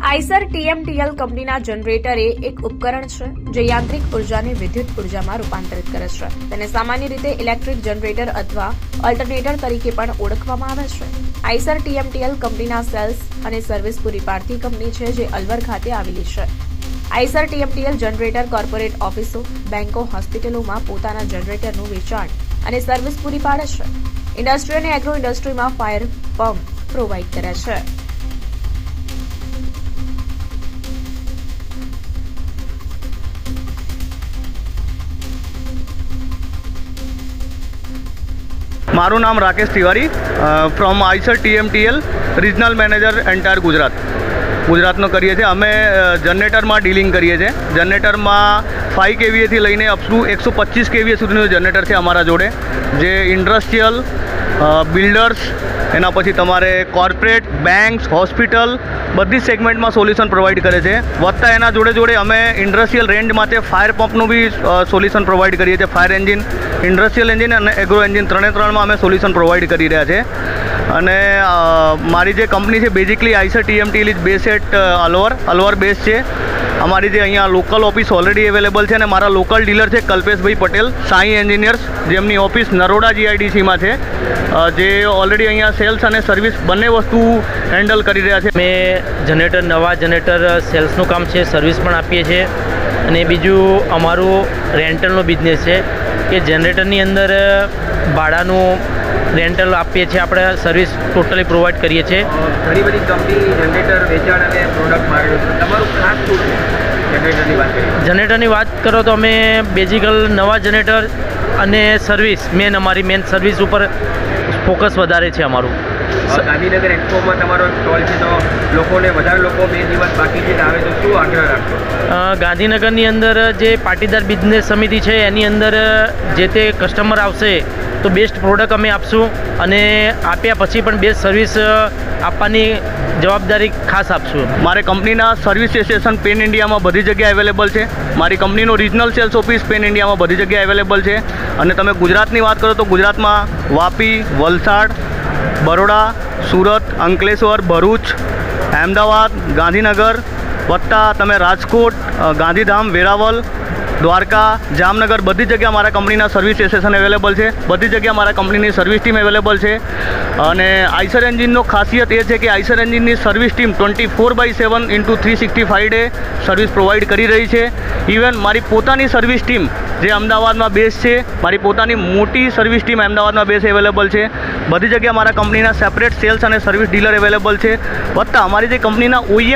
Eicher TMTL કંપનીના generator એ એક ઉપકરણ છે જે યાંત્રિક ઉર્જાને વિદ્યુત ઉર્જામાં રૂપાંતરિત કરે છે. તેને સામાન્ય રીતે ઇલેક્ટ્રિક જનરેટર અથવા અલ્ટરનેટર તરીકે પણ ઓળખવામાં આવે છે. આઈસર TMTL કંપનીના સેલ્સ અને સર્વિસ પૂરી પાડતી કંપની છે જે અલવર ખાતે આવેલી છે. આઈસર TMTL જનરેટર કોર્પોરેટ ઓફિસો, બેંકો, હોસ્પિટલોમાં પોતાના જનરેટરનું વેચાણ અને સર્વિસ પૂરી પાડે છે. ઇન્ડસ્ટ્રી અને એગ્રો ઇન્ડસ્ટ્રીમાં ફાયર પંપ પ્રોવાઇડ કરે છે. મારું નામ Rakesh Tiwari from Eicher TMTL regional manager entire ગુજરાતનો કરીએ છીએ. અમે જનરેટરમાં ડીલિંગ કરીએ છીએ. જનરેટરમાં 5 kVA થી લઈને અપ ટુ 125 kVA સુધીનું જનરેટર છે અમારા જોડે, જે ઇન્ડસ્ટ્રીયલ, બિલ્ડર્સ, એના પછી તમારે કોર્પોરેટ, બેંક્સ, હોસ્પિટલ બધી જ સેગમેન્ટમાં સોલ્યુશન પ્રોવાઈડ કરે છે. વધતા એના જોડે અમે ઇન્ડસ્ટ્રીયલ રેન્જ માટે ફાયર પંપનું બી સોલ્યુશન પ્રોવાઈડ કરીએ છીએ. ફાયર એન્જિન, ઇન્ડસ્ટ્રીયલ એન્જિન અને એગ્રો એન્જિન ત્રણમાં અમે સોલ્યુશન પ્રોવાઈડ કરી રહ્યા છે. અને મારી જે કંપની છે basically Eicher TMTL is base at Alwar base છે. અમારી જે અહીંયા લોકલ ઓફિસ ઓલરેડી અવેલેબલ છે અને મારા લોકલ ડીલર છે કલ્પેશભાઈ પટેલ, સાઈ એન્જિનિયર્સ, જેમની ઓફિસ નરોડા GIDCમાં છે, જે ઓલરેડી અહીંયા સેલ્સ અને સર્વિસ બંને વસ્તુ હેન્ડલ કરી રહ્યા છે. અમે નવા જનરેટર સેલ્સનું કામ છે, સર્વિસ પણ આપીએ છીએ. અને બીજું અમારું રેન્ટલનો બિઝનેસ છે કે જનરેટરની અંદર ભાડાનું રેન્ટલ આપીએ છીએ. આપણે સર્વિસ ટોટલી પ્રોવાઈડ કરીએ છીએ. ઘણી બધી કંપની જનરેટર વેચાણ અને પ્રોડક્ટ મારે છે. તમારું ખાસ શું જનરેટરની વાત કરીએ? જનરેટરની વાત કરો તો અમે બેઝિકલ નવા જનરેટર અને સર્વિસ અમારી મેન સર્વિસ ઉપર ફોકસ વધારે છે અમારું. ગાંધીનગર એક્સપોમાં તમારો સ્ટોલ છે, તો વધારે લોકો 2 દિવસ બાકી છે આવે તો શું આગ્રહ રાખશો? ગાંધીનગરની અંદર જે પાટીદાર બિઝનેસ સમિતિ છે એની અંદર જે તે કસ્ટમર આવશે તો બેસ્ટ પ્રોડક્ટ અમે આપશું અને આપ્યા પછી પણ બેસ્ટ સર્વિસ આપવાની જવાબદારી ખાસ આપશું. મારે કંપનીના સર્વિસ સ્ટેશન પેન ઇન્ડિયામાં બધી જગ્યાએ અવેલેબલ છે. મારી કંપનીનો રિજનલ સેલ્સ ઓફિસ પેન ઇન્ડિયામાં બધી જગ્યાએ અવેલેબલ છે. અને તમે ગુજરાતની વાત કરો તો ગુજરાતમાં વાપી, વલસાડ, બરોડા, સુરત, અંકલેશ્વર, ભરૂચ, અમદાવાદ, ગાંધીનગર, વત્તા તમે રાજકોટ, ગાંધીધામ, વેરાવળ, દ્વારકા, જામનગર બધી જગ્યા મારા કંપનીના સર્વિસ સ્ટેશન અવેલેબલ છે. બધી જગ્યા મારા કંપનીની સર્વિસ ટીમ અવેલેબલ છે. અને આઈસર એન્જિનનો ખાસિયત એ છે કે આઈસર એન્જિનની service team 24/7 × 365 day service provide કરી રહી છે. ઇવન મારી પોતાની સર્વિસ ટીમ જે અમદાવાદમાં બેઝ છે, મારી પોતાની મોટી સર્વિસ ટીમ અમદાવાદમાં બેઝ અવેલેબલ છે. બધી જગ્યા મારા કંપનીના સેપરેટ સેલ્સ અને સર્વિસ ડીલર અવેલેબલ છે. વત્તા અમારી જે કંપનીના OEM